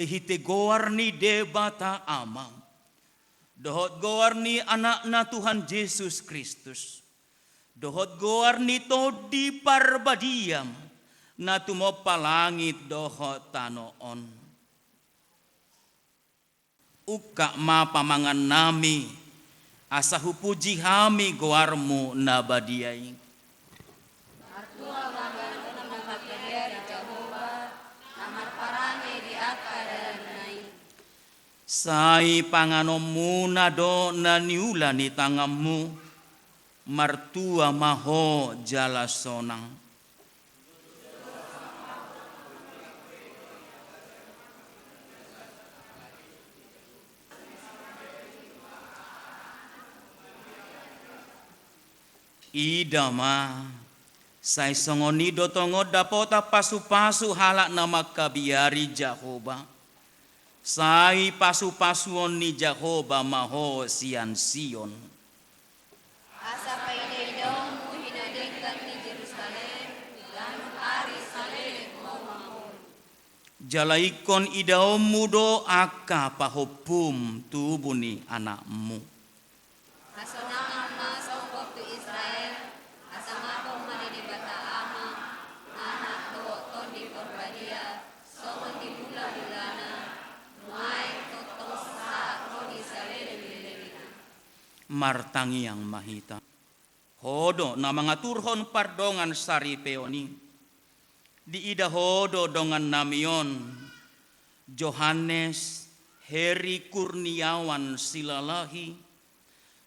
hite goar ni debata amang. Dohot goar ni anak na Tuhan Yesus Kristus. Dohot goar ni to di parbadiam na tumopalangit dohot tanoon. Uka ma pamangan nami asa hupuji hami goarmu na badiay. Sai panganomu na do na niula ni tangamu martua maho jala sonang. Idama sai songoni do tongo dapota pasu-pasu halak na makabiari Jehovah. Sai pasu-pasuon ni Jehovah maho sian Sion. Asa painidong mo hinadingkan ni Jerusalem, ganong ari salelek mo mahon. Jalaikon idaom mudo aka pahopum tubuh ni anakmu. Kasunangan masongkop tu Israel, asa mapong manidibata amang, anak do ton di porbadia, songon di bula-bulana, nuay totos sa roni salelek-lelekina. Martangi yang mahita. Hodo na mga turhon pardongan sari peoni. Di ida hodo dongan namion. Johannes Heri Kurniawan Silalahi.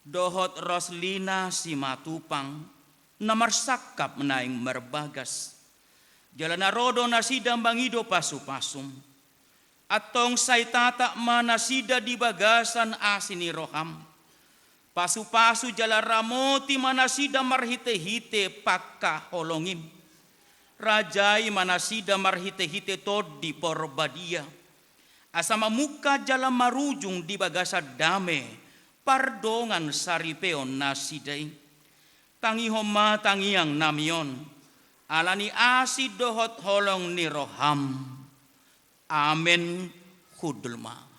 Dohot Roslina si matupang. Namarsakap naing merbagas. Jalan rodo nasida bangido pasu-pasum. Atong say tata manasida di bagasan asini roham. Pasu-pasu jala ramoti manasida marhite-hite pakka holongim. Rajai manasida marhite-hite tod di porbadia. Asama muka jala marujung di bagasa dame. Pardongan saripeon nasidai. Tangi homa tangiang namion. Alani asid dohot holong ni roham. Amen hudulma.